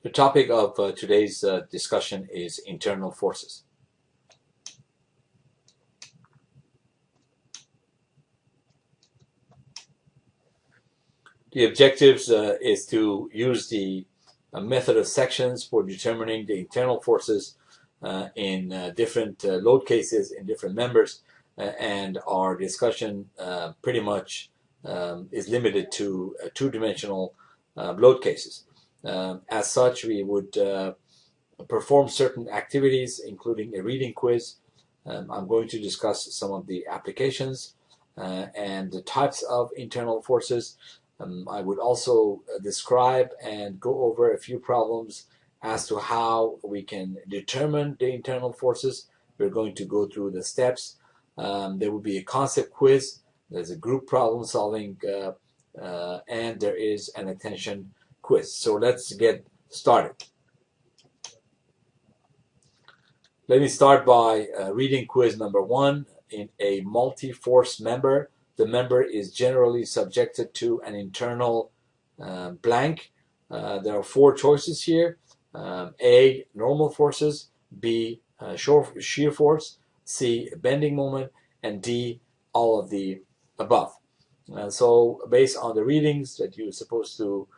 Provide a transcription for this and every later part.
The topic of today's discussion is internal forces. The objectives is to use the method of sections for determining the internal forces in different load cases in different members, and our discussion pretty much is limited to two-dimensional load cases. As such, we would perform certain activities, including a reading quiz. I'm going to discuss some of the applications and the types of internal forces. I would also describe and go over a few problems as to how we can determine the internal forces. We're going to go through the steps. There will be a concept quiz. There's a group problem solving, and there is an attention quiz. So let's get started. Let me start by reading quiz number 1. In a multi-force member, the member is generally subjected to an internal blank. There are 4 choices here. A, normal forces, B, shear force, C, bending moment, and D, all of the above. So based on the readings that you're supposed to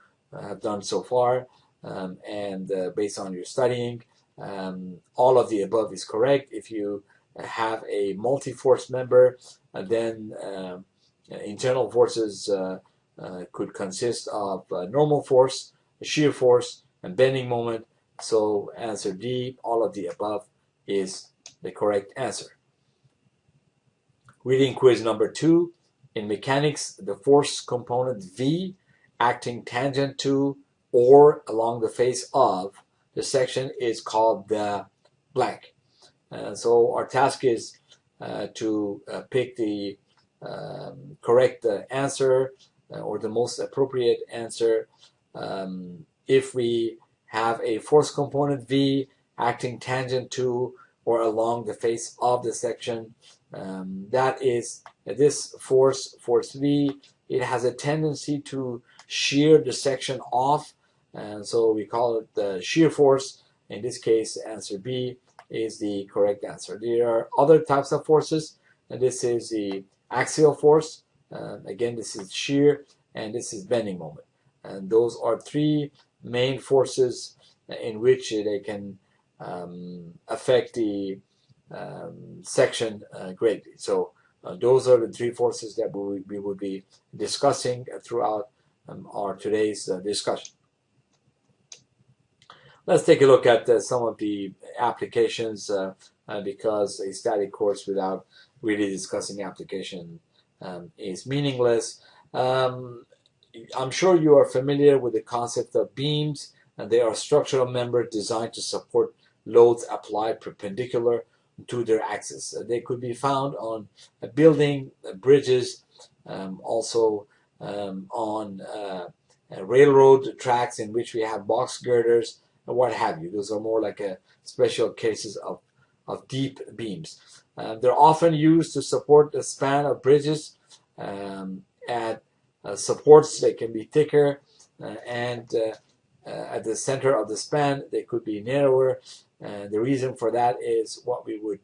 have done so far, and based on your studying, all of the above is correct. If you have a multi-force member, then internal forces could consist of normal force, shear force, and bending moment. So answer D, all of the above, is the correct answer. Reading quiz number 2. In mechanics, the force component V acting tangent to or along the face of the section is called the blank. So our task is to pick the correct answer or the most appropriate answer. If we have a force component V acting tangent to or along the face of the section, that is this force V. It has a tendency to shear the section off, and so we call it the shear force. In this case, answer B is the correct answer. There are other types of forces, and this is the axial force. Again, this is shear, and this is bending moment. And those are 3 main forces in which they can affect the section greatly. So those are the 3 forces that we will be discussing throughout our today's discussion. Let's take a look at some of the applications because a static course without really discussing application is meaningless. I'm sure you are familiar with the concept of beams, and they are structural members designed to support loads applied perpendicular to their axis. They could be found on a building, bridges, also on railroad tracks in which we have box girders, and what have you. Those are more like special cases of deep beams. They're often used to support the span of bridges. At supports, they can be thicker, and at the center of the span, they could be narrower. The reason for that is what we would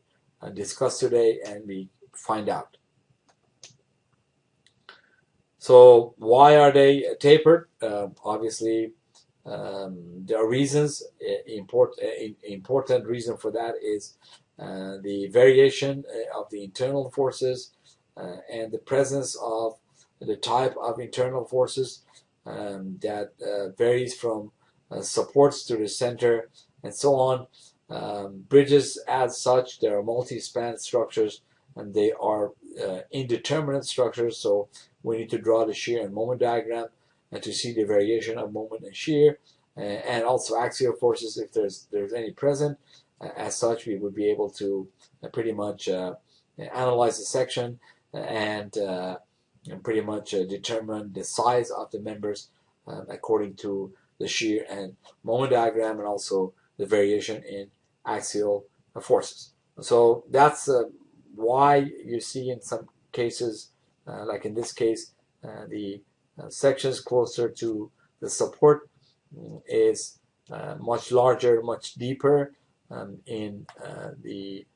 discuss today, and we find out. So why are they tapered? Obviously, there are reasons. Important reason for that is the variation of the internal forces and the presence of the type of internal forces that varies from supports to the center and so on. Bridges as such, they are multi-span structures, and they are indeterminate structures, so we need to draw the shear and moment diagram and to see the variation of moment and shear, and also axial forces if there's any present. As such, we would be able to pretty much analyze the section and pretty much determine the size of the members according to the shear and moment diagram, and also the variation in axial forces. So that's why you see in some cases, like in this case, the sections closer to the support is much larger, much deeper in the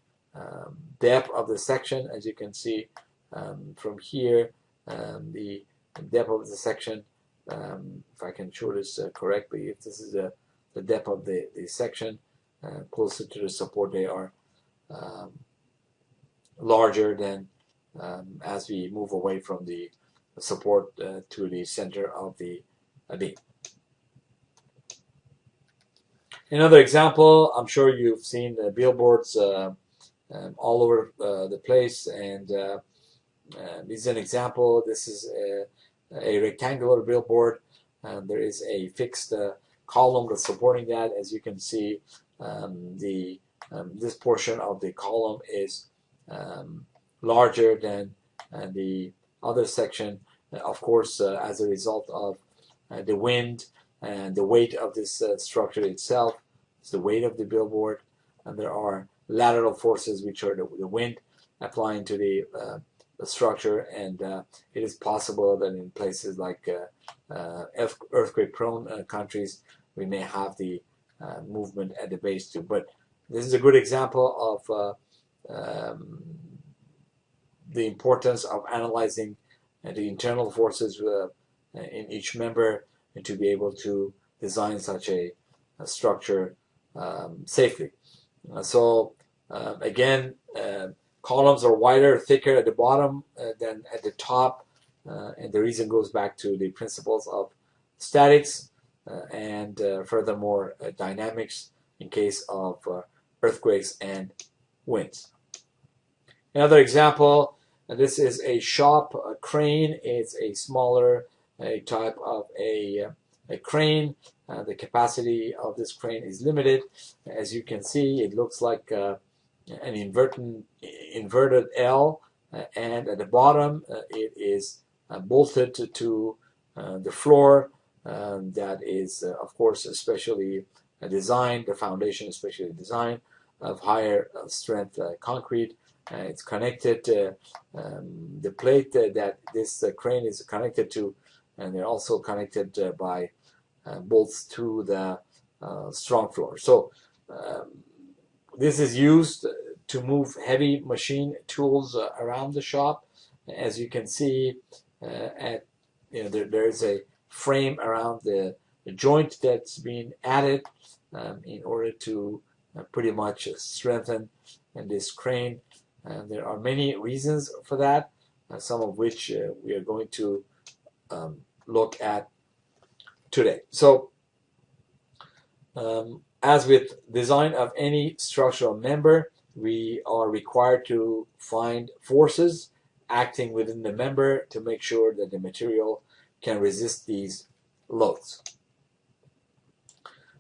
depth of the section. As you can see from here, the depth of the section, if I can show this correctly, if this is the depth of the section, closer to the support, they are larger than as we move away from the support to the center of the beam. Another example, I'm sure you've seen billboards all over the place, and this is an example. This is a rectangular billboard. There is a fixed column that's supporting that. As you can see, this portion of the column is larger than the other section, of course, as a result of the wind and the weight of this structure itself. It's the weight of the billboard, and there are lateral forces, which are the wind applying to the structure, and it is possible that in places like earthquake-prone countries, we may have the movement at the base too. But this is a good example of the importance of analyzing the internal forces in each member, and to be able to design such a structure safely. Again, columns are wider, thicker at the bottom than at the top, and the reason goes back to the principles of statics and furthermore dynamics in case of earthquakes and winds. Another example, this is a shop crane. It's a smaller type of a crane. The capacity of this crane is limited. As you can see, it looks like an inverted L, and at the bottom it is bolted to the floor. That is, of course, especially designed, the foundation especially designed of higher strength concrete. It's connected, the plate that this crane is connected to, and they're also connected by bolts to the strong floor. So this is used to move heavy machine tools around the shop. As you can see, there is a frame around the joint that's being added in order to pretty much strengthen this crane. And there are many reasons for that, some of which we are going to look at today. So, as with design of any structural member, we are required to find forces acting within the member to make sure that the material can resist these loads.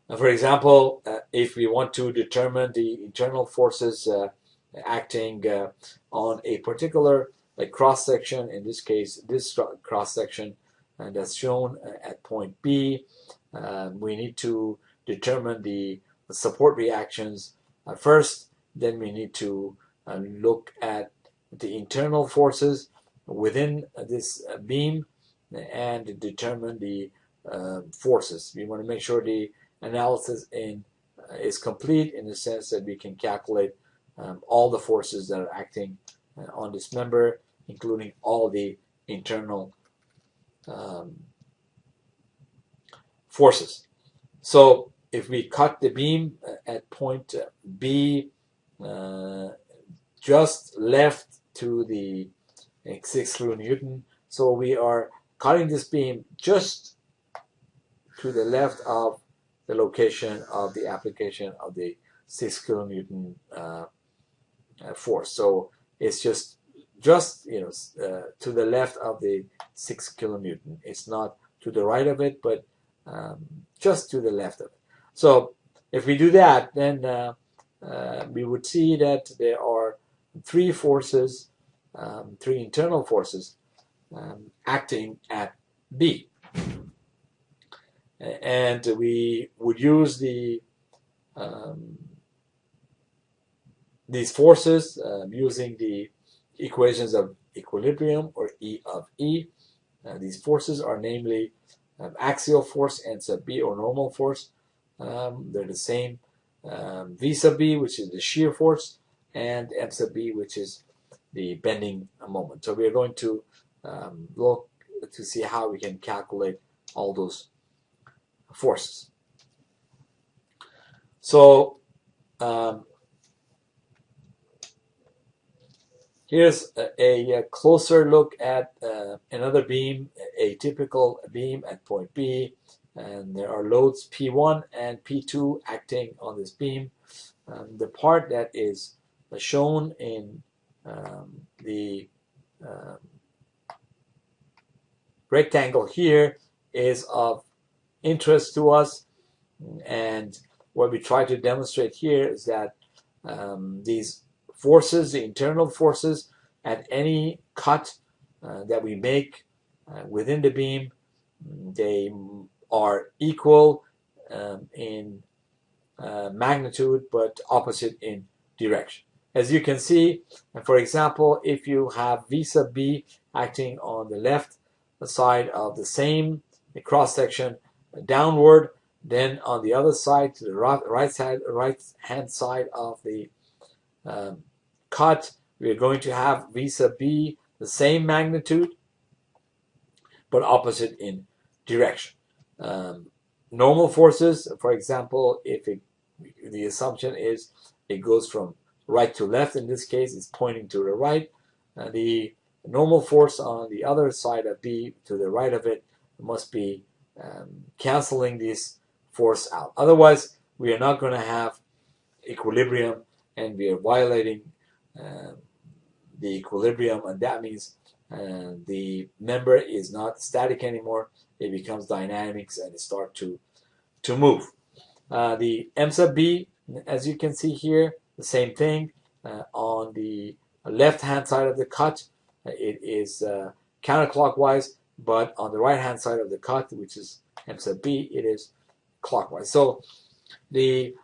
For example, if we want to determine the internal forces acting on a particular cross-section, in this case this cross-section that's shown at point B, we need to determine the support reactions first. Then we need to look at the internal forces within this beam and determine the forces. We want to make sure the analysis is complete in the sense that we can calculate all the forces that are acting on this member, including all the internal forces. So if we cut the beam at point B, just left to the 6 kilonewton, so we are cutting this beam just to the left of the location of the application of the 6 kilonewton force. So it's just to the left of the 6 kilonewton. It's not to the right of it, but just to the left of it. So if we do that, then we would see that there are three forces, three internal forces acting at B. And we would use these forces using the equations of equilibrium, or E of E. These forces are namely axial force and sub B, or normal force, They're the same. V sub B, which is the shear force, and M sub B, which is the bending moment. So we are going to look to see how we can calculate all those forces. So here's a closer look at another beam, a typical beam at point B, and there are loads P1 and P2 acting on this beam. The part that is shown in the rectangle here is of interest to us, and what we try to demonstrate here is that these forces, the internal forces at any cut that we make within the beam, they are equal in magnitude but opposite in direction. As you can see, for example, if you have V sub B acting on the left side of the same cross section downward, then on the other side, to the right hand side of the cut, we are going to have V sub B the same magnitude but opposite in direction. Normal forces, for example, if the assumption is it goes from right to left, in this case it's pointing to the right, the normal force on the other side of B to the right of it must be canceling this force out. Otherwise, we are not going to have equilibrium, and we are violating the equilibrium, and that means the member is not static anymore. It becomes dynamics and it starts to move. The M sub B, as you can see here, the same thing. On the left-hand side of the cut, it is counterclockwise, but on the right-hand side of the cut, which is M sub B, it is clockwise. So the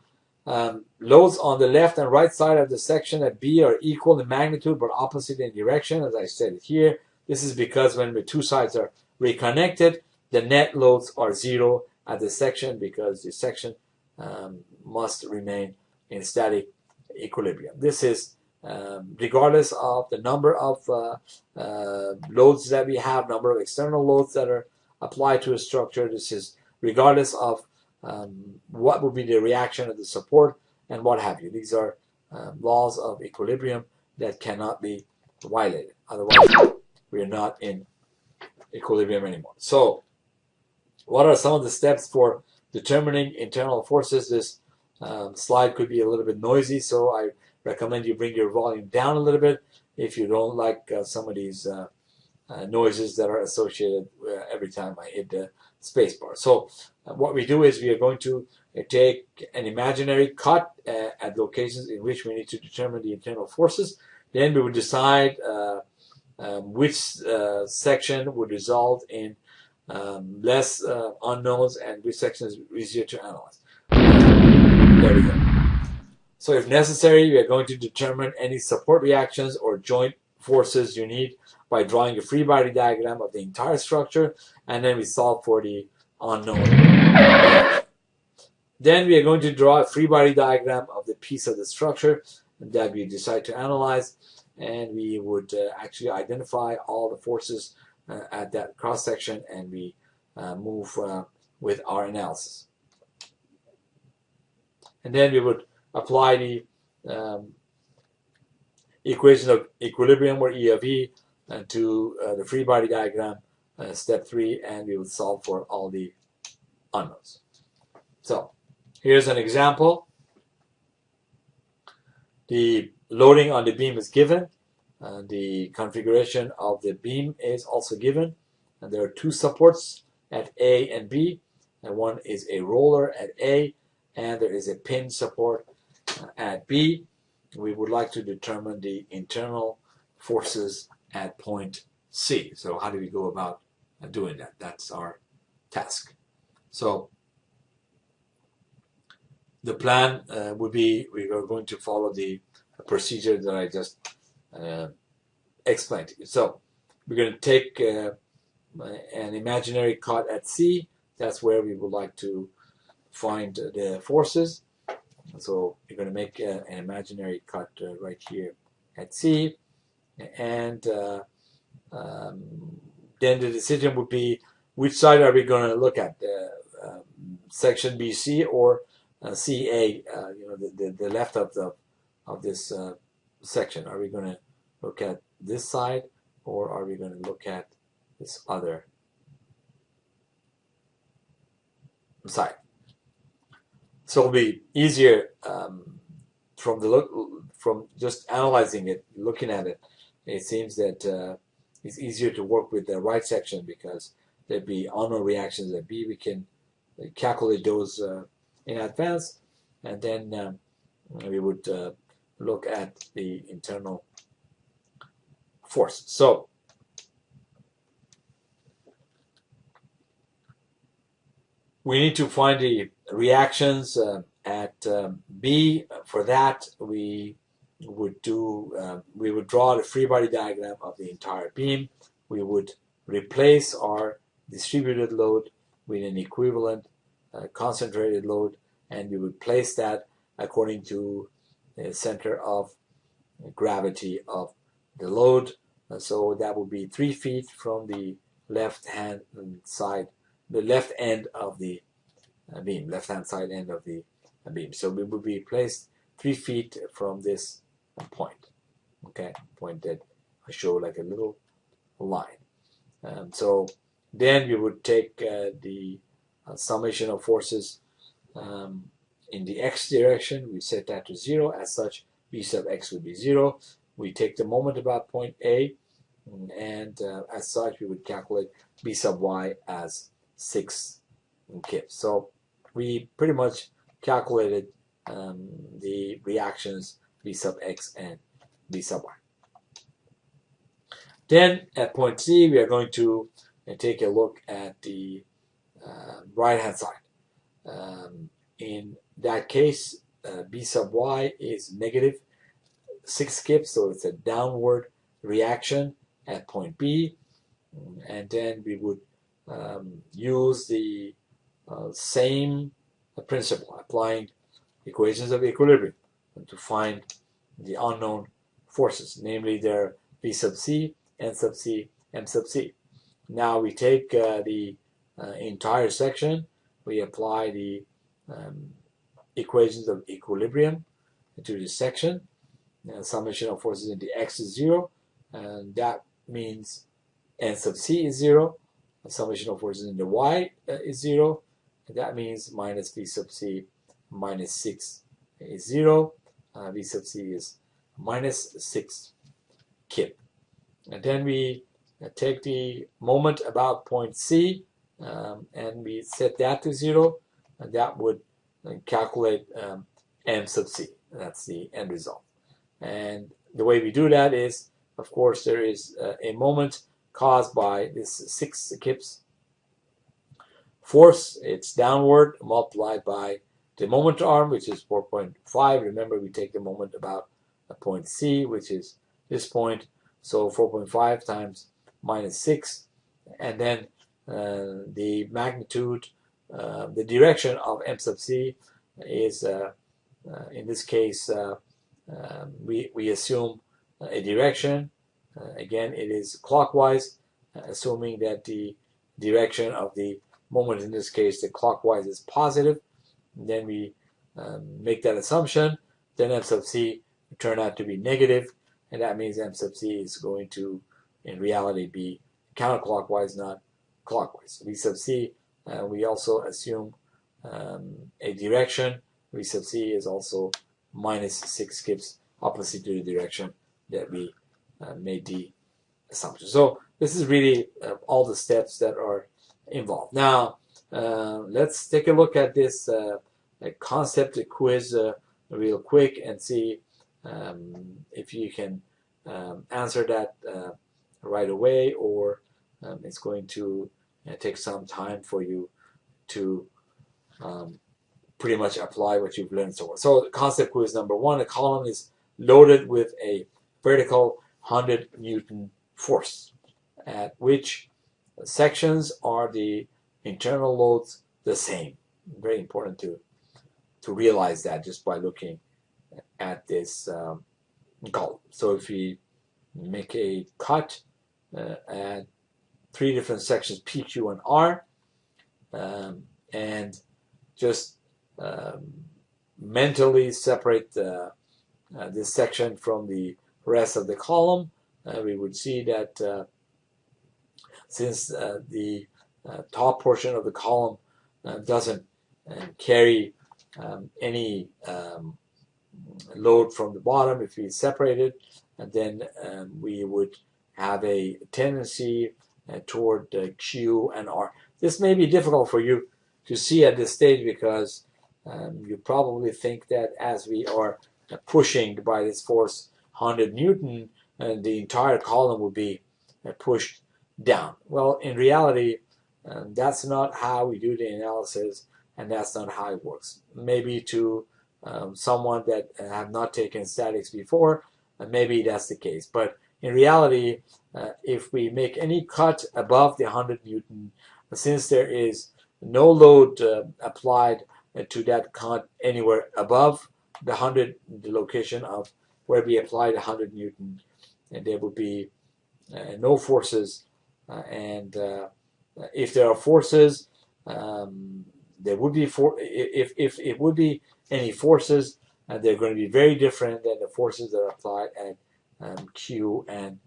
loads on the left and right side of the section at B are equal in magnitude but opposite in direction, as I said here. This is because when the two sides are reconnected, the net loads are zero at the section, because the section must remain in static equilibrium. This is regardless of the number of loads that we have, number of external loads that are applied to a structure. This is regardless of what would be the reaction of the support and what have you. These are laws of equilibrium that cannot be violated. Otherwise, we are not in equilibrium anymore. So, what are some of the steps for determining internal forces? This slide could be a little bit noisy, so I recommend you bring your volume down a little bit if you don't like some of these noises that are associated every time I hit the spacebar. So what we do is we are going to take an imaginary cut at locations in which we need to determine the internal forces. Then we would decide which section would result in less unknowns and which section is easier to analyze. There we go. So if necessary, we are going to determine any support reactions or joint forces you need by drawing a free body diagram of the entire structure, and then we solve for the unknown. Then we are going to draw a free body diagram of the piece of the structure that we decide to analyze, and we would actually identify all the forces at that cross section, and we move with our analysis. And then we would apply the equation of equilibrium, or E of E, to the free body diagram, step 3, and we would solve for all the unknowns. So here's an example. The loading on the beam is given. The configuration of the beam is also given. And there are two supports at A and B. And one is a roller at A, and there is a pin support at B. We would like to determine the internal forces at point C. So how do we go about doing that? That's our task. So the plan would be, we are going to follow the procedure that I just explained to you. So we're going to take an imaginary cut at C. That's where we would like to find the forces. So you're going to make an imaginary cut right here at C, and then the decision would be which side are we going to look at, section BC or CA, the left of this section. Are we going to look at this side, or are we going to look at this other side? So it'll be easier from just analyzing it, looking at it. It seems that it's easier to work with the right section because there'd be unknown reactions at B. We can calculate those in advance, and then we would look at the internal force. So we need to find the reactions at B. For that, we would draw the free body diagram of the entire beam. We would replace our distributed load with an equivalent concentrated load, and we would place that according to the center of gravity of the load. So that would be 3 feet from the left-hand side, the left end of the beam, left-hand side end of the beam. So we would be placed 3 feet from this point. Okay, point that I show like a little line. So then we would take the summation of forces in the x direction. We set that to 0. As such, b sub x would be 0. We take the moment about point A, and as such, we would calculate b sub y as 6 kips. So we pretty much calculated the reactions b sub x and b sub y. Then at point C, we are going to take a look at the right-hand side. In that case, b sub y is negative 6 kips, so it's a downward reaction at point B. And then we would use the same principle, applying equations of equilibrium to find the unknown forces, namely their v sub c, n sub c, m sub c. Now we take the entire section, we apply the equations of equilibrium to this section. Summation of forces in the x is 0, and that means n sub c is 0. Summation of forces in the y is 0, and that means minus v sub c minus 6 is 0. V sub c is minus 6 kip. And then we take the moment about point C, and we set that to 0, and that would calculate m sub c. That's the end result. And the way we do that is, of course, there is a moment caused by this 6 kips force. It's downward multiplied by the moment arm, which is 4.5. Remember, we take the moment about a point C, which is this point. So 4.5 times minus 6. And then the magnitude, the direction of m sub c is, in this case, we assume a direction. Again, it is clockwise, assuming that the direction of the moment, in this case, the clockwise, is positive. And then we make that assumption. Then m sub c turn out to be negative, and that means m sub c is going to, in reality, be counterclockwise, not clockwise. V sub c, we also assume a direction. V sub c is also minus 6 kips, opposite to the direction that we made the assumption. So this is really all the steps that are involved. Now, let's take a look at this concept quiz real quick and see if you can answer that right away, or it's going to take some time for you to pretty much apply what you've learned so far. So concept quiz number 1, a column is loaded with a vertical 100 Newton force, at which sections are the internal loads the same. Very important to realize that just by looking at this column. So if we make a cut at three different sections, P, Q, and R, and just mentally separate this section from the rest of the column, we would see that since the top portion of the column doesn't carry any load from the bottom, if we separate it, and then we would have a tendency toward Q and R. This may be difficult for you to see at this stage because you probably think that as we are pushing by this force 100 Newton, the entire column will be pushed down. Well, in reality, that's not how we do the analysis, and that's not how it works. Maybe to someone that have not taken statics before, maybe that's the case. But in reality, if we make any cut above the 100 Newton, since there is no load applied to that cut anywhere above the 100, the location of where we applied 100 Newton, and there will be no forces. And if there are forces, there would be if it would be any forces, they're going to be very different than the forces that are applied at Q and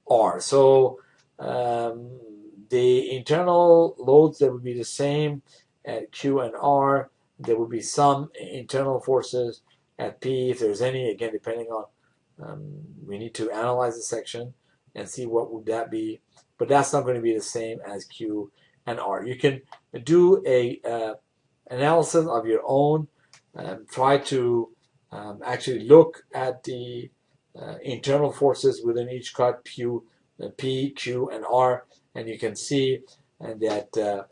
R. So the internal loads that would be the same at Q and R. There would be some internal forces at P, if there's any, again, depending on, we need to analyze the section and see what would that be, but that's not going to be the same as Q and R. You can do a analysis of your own, try to actually look at the internal forces within each cut, P, Q, and R, and you can see that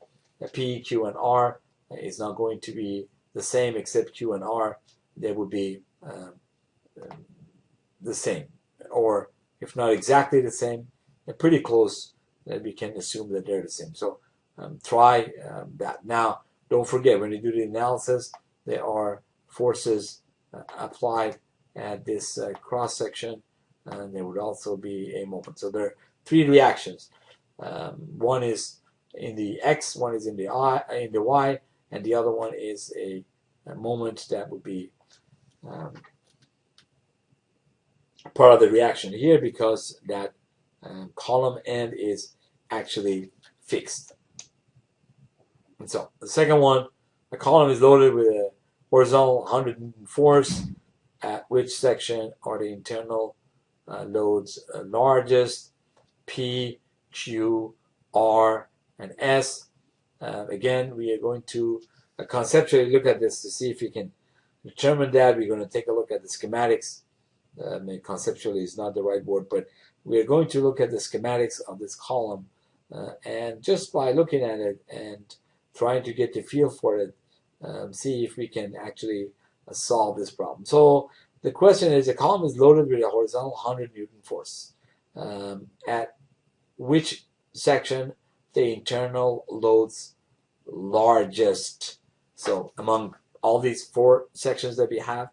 P, Q, and R is not going to be the same, except Q and R, they would be the same, or if not exactly the same, they're pretty close, that we can assume that they're the same. So try that. Now, don't forget, when you do the analysis, there are forces applied at this cross section, and there would also be a moment. So there are three reactions. One is in the X, one is in the Y, and the other one is a moment that would be part of the reaction here, because that column end is actually fixed. And so the second one, the column is loaded with a horizontal 100 Newton force. At which section are the internal loads largest? P, Q, R, and S. Again, we are going to conceptually look at this to see if we can determine that. We're going to take a look at the schematics. Conceptually is not the right word, but we are going to look at the schematics of this column, and just by looking at it and trying to get the feel for it, see if we can actually solve this problem. So the question is, the column is loaded with a horizontal 100 Newton force. At which section the internal loads largest? So among all these four sections that we have,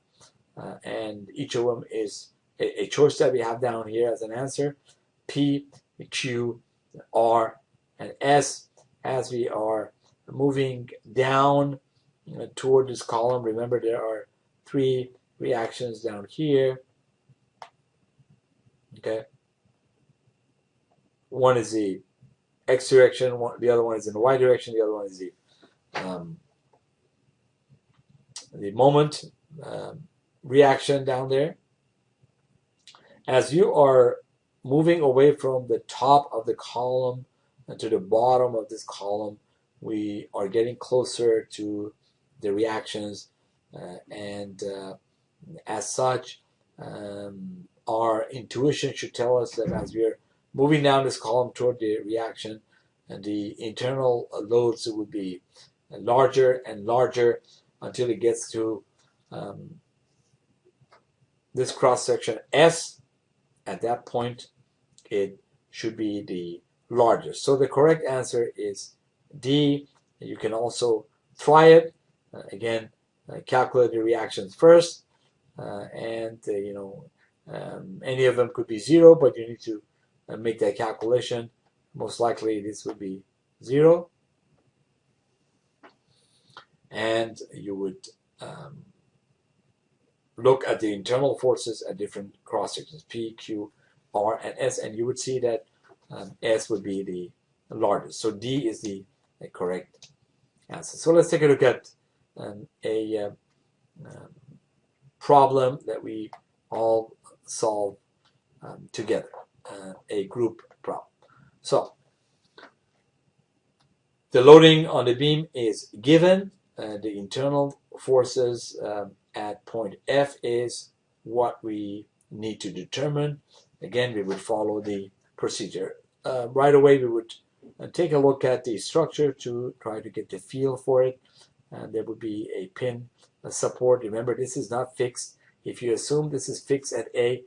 and each of them is a choice that we have down here as an answer, P, Q, R, and S. As we are moving down toward this column, remember there are three reactions down here. Okay, one is the X direction, the other one is in the Y direction, the other one is the moment reaction down there. As you are moving away from the top of the column and to the bottom of this column, we are getting closer to the reactions, and as such, our intuition should tell us that as we are moving down this column toward the reaction, the internal loads would be larger and larger until it gets to this cross section S. At that point, it should be the largest. So the correct answer is D. You can also try it again, calculate the reactions first, and any of them could be 0, but you need to make that calculation. Most likely this would be 0, and you would look at the internal forces at different cross sections, P, Q, R, and S, and you would see that S would be the largest. So D is the correct answer. So let's take a look at a problem that we all solve together, a group problem. So the loading on the beam is given. The internal forces at point F is what we need to determine. Again, we would follow the procedure. Right away, we would take a look at the structure to try to get the feel for it. And there would be a pin, a support. Remember, this is not fixed. If you assume this is fixed at A,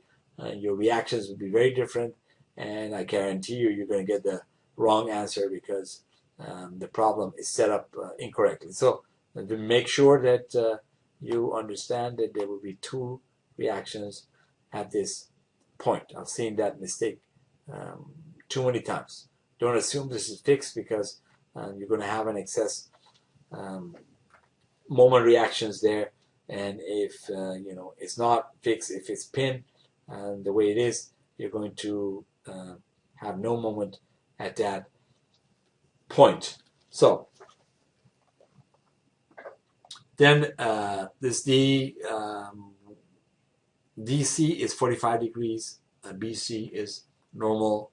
your reactions would be very different. And I guarantee you, you're going to get the wrong answer because the problem is set up incorrectly. So to make sure that you understand that there will be two reactions at this point. I've seen that mistake too many times. Don't assume this is fixed because you're going to have an excess moment reactions there, and if it's not fixed, if it's pinned the way it is, you're going to have no moment at that point. So then this DC is 45 degrees, BC is normal.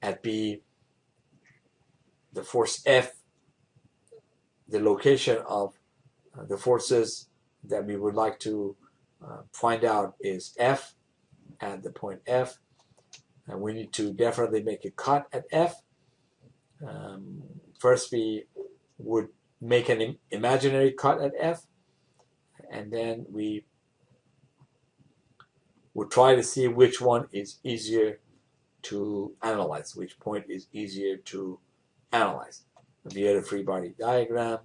At B, the force F, the location of the forces that we would like to find out is F, at the point F. And we need to definitely make a cut at F. First, we would make an imaginary cut at F, and then we would try to see which one is easier to analyze, which point is easier to analyze via the free body diagram.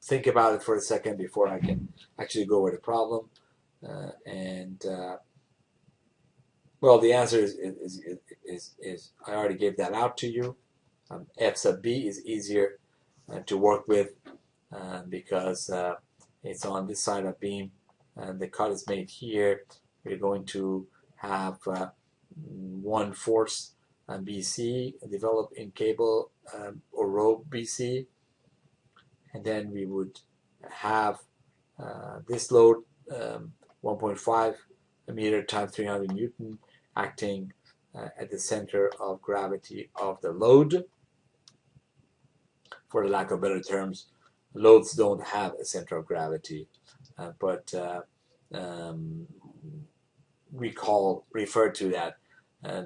Think about it for a second before I can actually go with the problem. Well, the answer is I already gave that out to you. F sub B is easier to work with because it's on this side of beam, and the cut is made here. We're going to have one force BC developed in cable or rope BC, and then we would have this load 1.5 meter times 300 Newton acting at the center of gravity of the load. For the lack of better terms, loads don't have a center of gravity, but we refer to that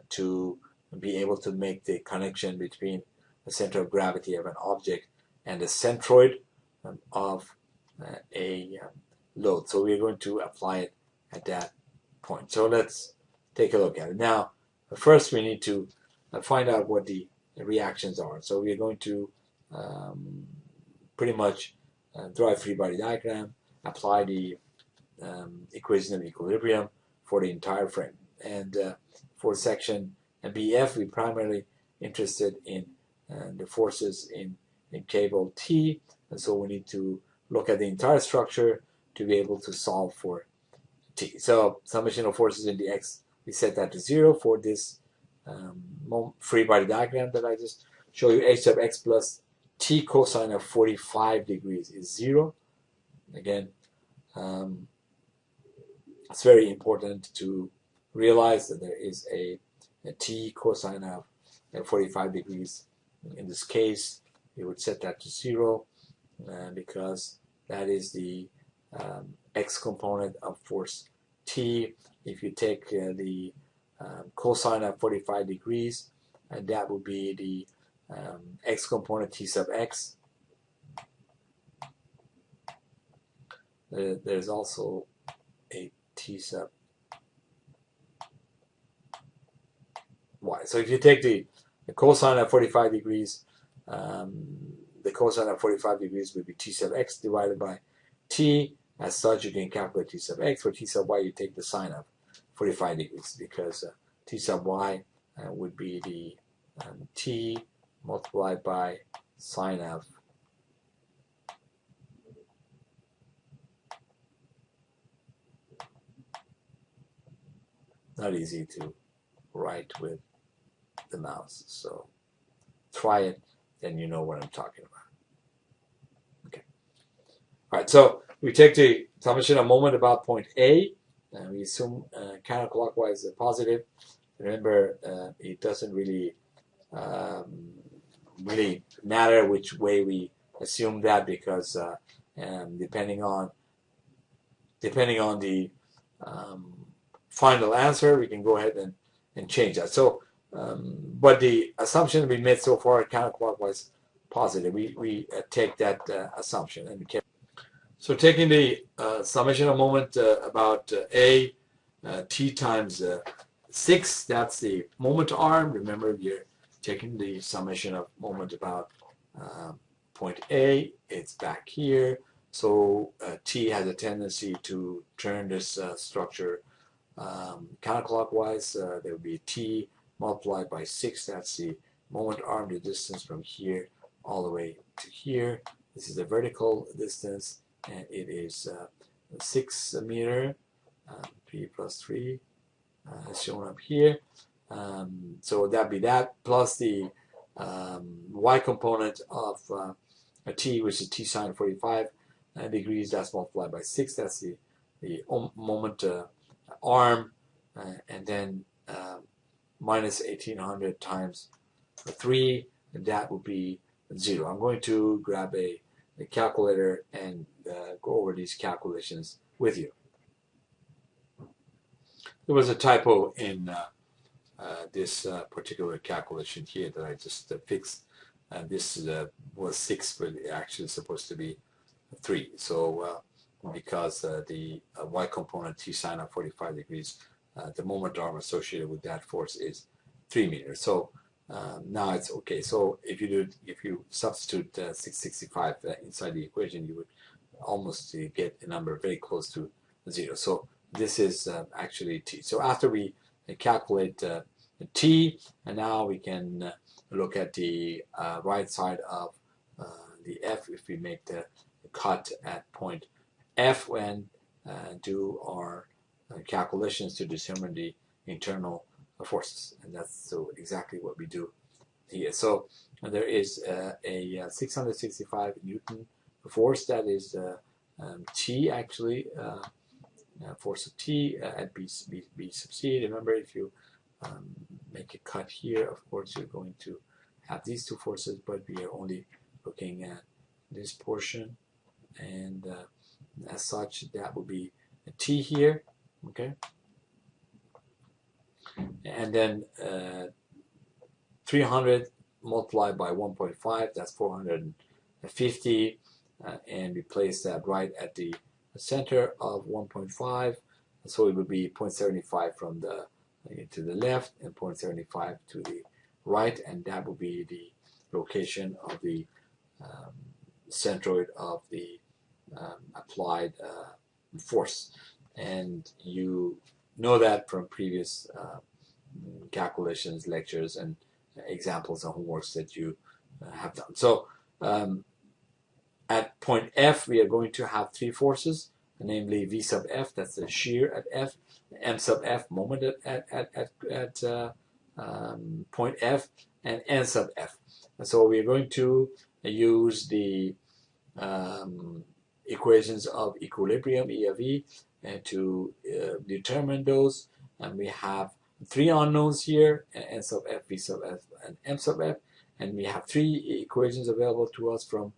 to be able to make the connection between the center of gravity of an object and the centroid of a load. So we're going to apply it at that point. So let's take a look at it. Now, first we need to find out what the reactions are. So we're going to pretty much draw a free body diagram, apply the equation of equilibrium for the entire frame. And for section BF, we're primarily interested in the forces in cable T, and so we need to look at the entire structure to be able to solve for T. So summation of forces in the X, we set that to 0 for this free body diagram that I just showed you. H sub X plus T cosine of 45 degrees is 0. Again, it's very important to realize that there is a T cosine of 45 degrees. In this case, we would set that to 0 because that is the X component of force T. If you take the cosine of 45 degrees, and that would be the X component T sub X. There's also a T sub Y. So if you take the cosine of 45 degrees, the cosine of 45 degrees would be T sub x divided by T. As such, you can calculate T sub x. For T sub y, you take the sine of 45 degrees because T sub y would be the T multiplied by sine of not easy to write with the mouse. So try it, then you know what I'm talking about. Okay. All right, so we take the summation of moment about point A, and we assume counterclockwise positive. Remember, it doesn't really matter which way we assume that because depending on the final answer, we can go ahead and change that. So, but the assumption we made so far, counterclockwise positive, we take that assumption. And so taking the summation of moment about A, T times 6, that's the moment arm. Remember, you're taking the summation of moment about point A, it's back here. So T has a tendency to turn this structure counterclockwise. There would be T multiplied by 6. That's the moment arm, the distance from here all the way to here. This is the vertical distance, and it is 6 meter, 3 plus 3, as shown up here. So that'd be that plus the y component of a T, which is T sine 45 degrees. That's multiplied by 6. That's the moment arm, and then minus 1800 times 3, and that would be 0. I'm going to grab a calculator and go over these calculations with you. There was a typo in this particular calculation here that I just fixed. This was 6, but it actually is supposed to be 3. So because the y component T sine of 45 degrees, the moment arm associated with that force is 3 meters. So now it's okay. So if you substitute 665 inside the equation, you would almost get a number very close to 0. So this is actually T. So after we calculate T, and now we can look at the right side of the F if we make the cut at point F and do our calculations to determine the internal forces. And that's so exactly what we do here. So there is a 665 Newton force that is T actually, force of T at B sub C. Remember, if you make a cut here, of course you're going to have these two forces, but we are only looking at this portion, and as such that would be a T here, okay? And then 300 multiplied by 1.5, that's 450, and we place that right at the center of 1.5, so it would be 0.75 from the to the left and 0.75 to the right, and that would be the location of the centroid of the applied force. And you know that from previous calculations, lectures, and examples and homeworks that you have done. So at point F, we are going to have 3 forces, namely V sub F, that's the shear at F, M sub F, moment at point F, and N sub F. And so we are going to use the equations of equilibrium, E of E, to determine those. And we have 3 unknowns here, N sub F, V sub F, and M sub F. And we have 3 equations available to us from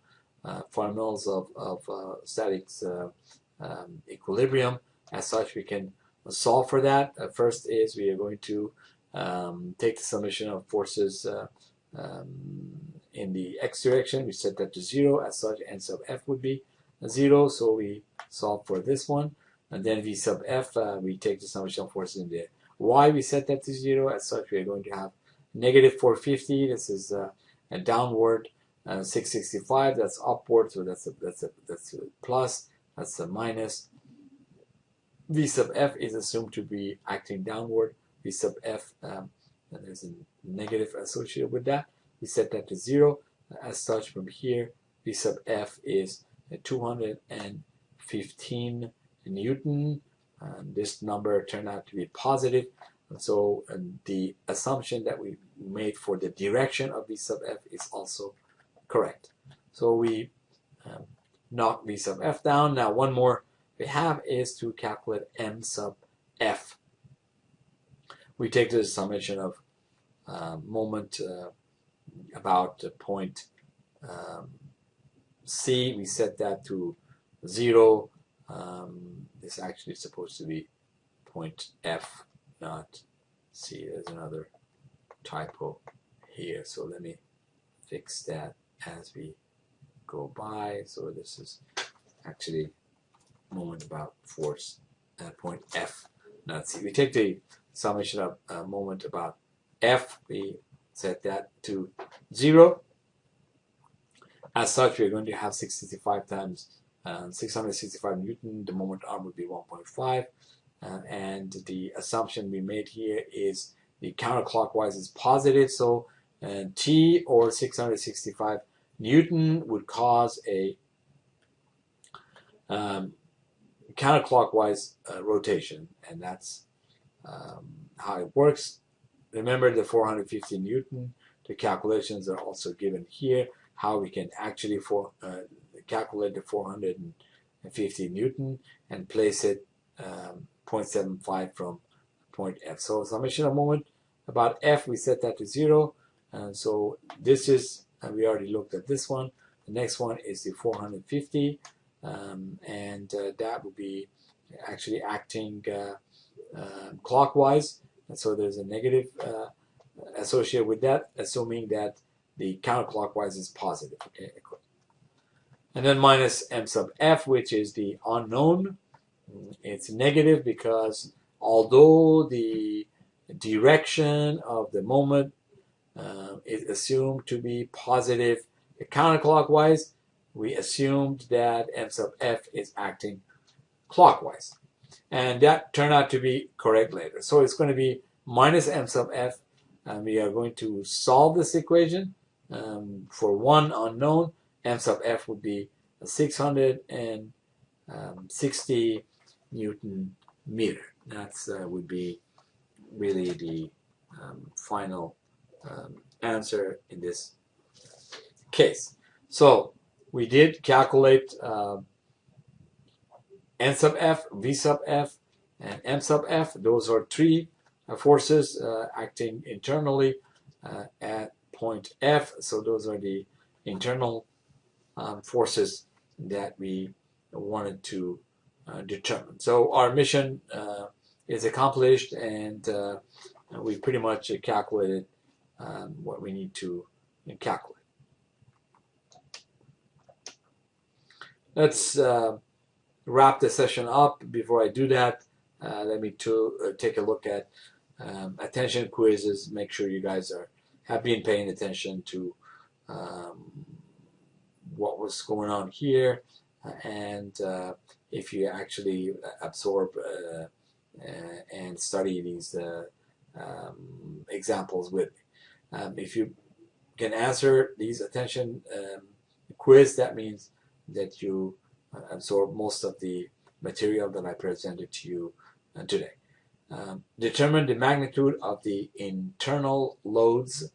fundamentals of statics equilibrium. As such, we can solve for that. First is we are going to take the summation of forces in the x direction. We set that to 0. As such, N sub F would be 0. So we solve for this one. And then V sub F, we take the summation of forces in the y. We set that to 0. As such, we are going to have negative 450. This is a downward 665, that's upward, so that's a plus, that's a minus. V sub f is assumed to be acting downward. V sub f, and there's a negative associated with that. We set that to 0. As such, from here, V sub f is 215 Newton. This number turned out to be positive. And so the assumption that we made for the direction of V sub f is also correct. So we knock V sub f down. Now one more we have is to calculate m sub f. We take the summation of moment about point C. We set that to 0. This actually is supposed to be point F, not C. There's another typo here, so let me fix that as we go by. So this is actually moment about force at point F, not C. We take the summation of moment about F. We set that to 0. As such, we're going to have 665 times 665 Newton. The moment arm would be 1.5. And the assumption we made here is the counterclockwise is positive. So T, or 665 Newton, would cause a counterclockwise rotation. And that's how it works. Remember the 450 Newton. The calculations are also given here. How we can actually calculate the 450 Newton and place it 0.75 from point F. So summation of moment about F, we set that to 0. And so this is, we already looked at this one. The next one is the 450. And that would be actually acting clockwise. And so there's a negative associated with that, assuming that the counterclockwise is positive. Okay. And then minus m sub f, which is the unknown. It's negative because although the direction of the moment is assumed to be positive counterclockwise, we assumed that m sub f is acting clockwise. And that turned out to be correct later. So it's going to be minus m sub f, and we are going to solve this equation. For one unknown, m sub f would be 660 Newton meter. That's would be really the final answer in this case. So we did calculate n sub f, v sub f, and m sub f. Those are three forces acting internally at point F. So those are the internal forces that we wanted to determine. So our mission is accomplished, and we pretty much calculated what we need to calculate. Let's wrap the session up. Before I do that, let me take a look at attention quizzes. Make sure you guys have been paying attention to what was going on here, and if you actually absorb and study these examples with me. If you can answer these attention quiz, that means that you absorb most of the material that I presented to you today. Determine the magnitude of the internal loads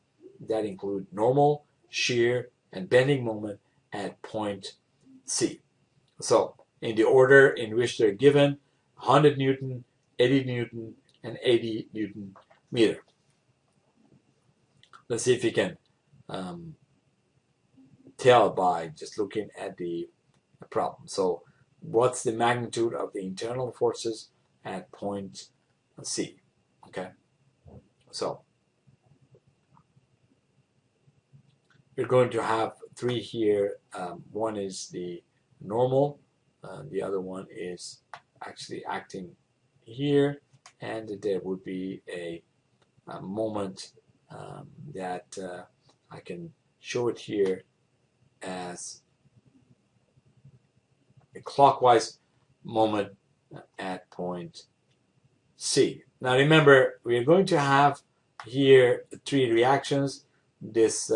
that include normal, shear, and bending moment at point C. So, in the order in which they're given, 100 Newton, 80 Newton, and 80 Newton meter. Let's see if you can tell by just looking at the problem. So, what's the magnitude of the internal forces at point C? Okay, so you're going to have three here. One is the normal, the other one is actually acting here, and there would be a moment that I can show it here as a clockwise moment at point C. Now remember, we are going to have here three reactions. This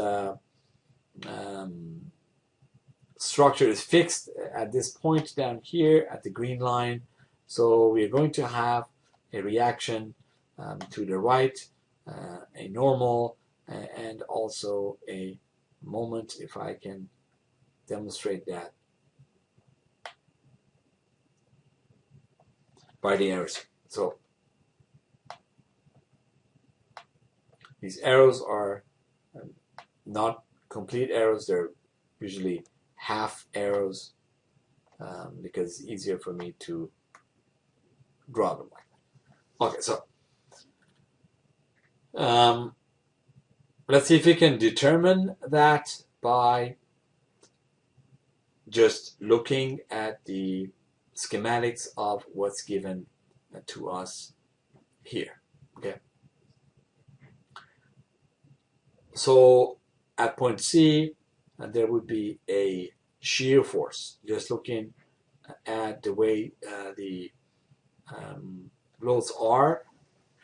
structure is fixed at this point down here at the green line. So we are going to have a reaction to the right, a normal, and also a moment, if I can demonstrate that by the arrows. So these arrows are not complete arrows, they're usually half arrows because it's easier for me to draw them like that. Okay, so let's see if we can determine that by just looking at the schematics of what's given to us here. Okay. So at point C, there would be a shear force. Just looking at the way the loads are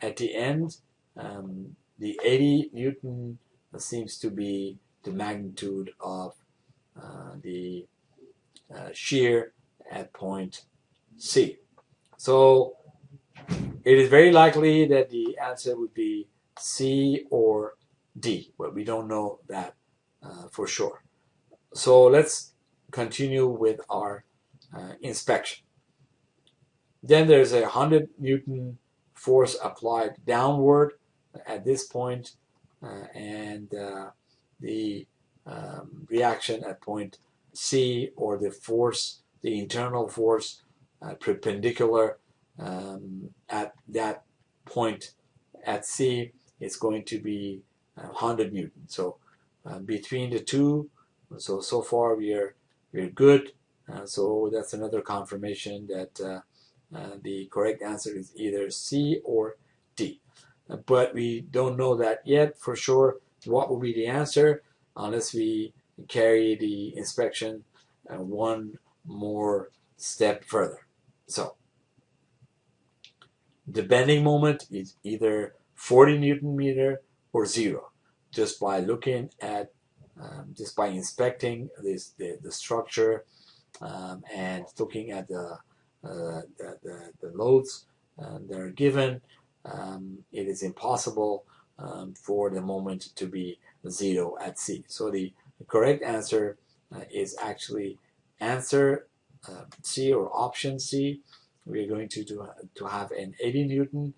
at the end, the 80 Newton seems to be the magnitude of the shear at point C. So it is very likely that the answer would be C or D, but we don't know that for sure. So let's continue with our inspection. Then there's a 100 Newton force applied downward at this point, and the reaction at point C, or the force, the internal force perpendicular at that point at C is going to be 100 Newton. So between the two, so far we're good. So that's another confirmation that the correct answer is either C or D. But we don't know that yet for sure what will be the answer unless we carry the inspection one more step further. So the bending moment is either 40 Newton meter or 0, just by looking at, just by inspecting the structure and looking at the loads that are given. It is impossible for the moment to be 0 at C. So the correct answer is actually answer C, or option C. We're going to have an 80 Newton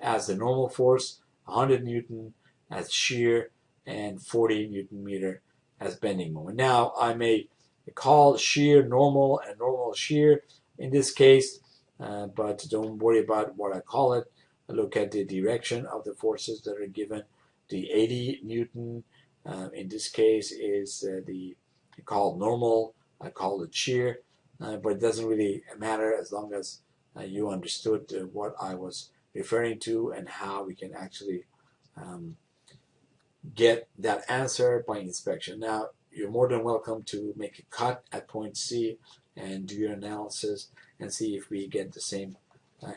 as the normal force, 100 Newton as shear, and 40 Newton meter as bending moment. Now I may call shear normal and normal shear in this case, but don't worry about what I call it. Look at the direction of the forces that are given. The 80 Newton in this case is the called normal. I call it shear, but it doesn't really matter as long as you understood what I was referring to and how we can actually get that answer by inspection. Now, you're more than welcome to make a cut at point C and do your analysis and see if we get the same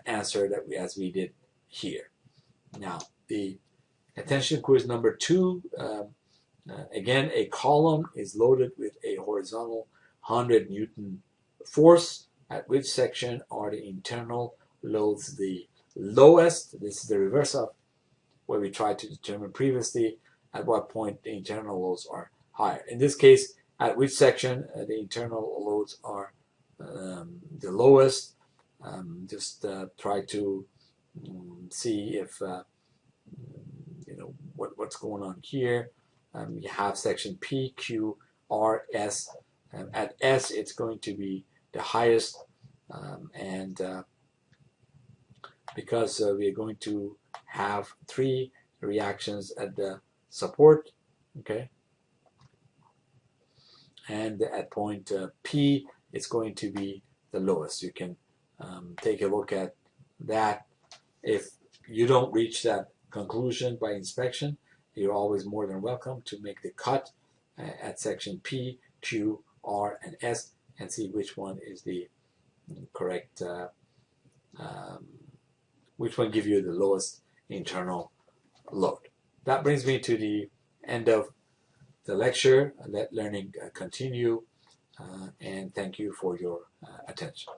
answer that as we did here. Now, the attention quiz number 2, again, a column is loaded with a horizontal 100 Newton force. At which section are the internal loads the lowest? This is the reverse of what we tried to determine previously. At what point the internal loads are higher. In this case, at which section the internal loads are the lowest. Just try to see if you know what's going on here. You have section P, Q, R, S. At S, it's going to be the highest, and because we are going to have 3 reactions at the support, okay, and at point P, it's going to be the lowest. You can take a look at that. If you don't reach that conclusion by inspection, you're always more than welcome to make the cut at section P Q, R, and S, and see which one is the correct, which one gives you the lowest internal load. That brings me to the end of the lecture. Let learning continue, and thank you for your attention.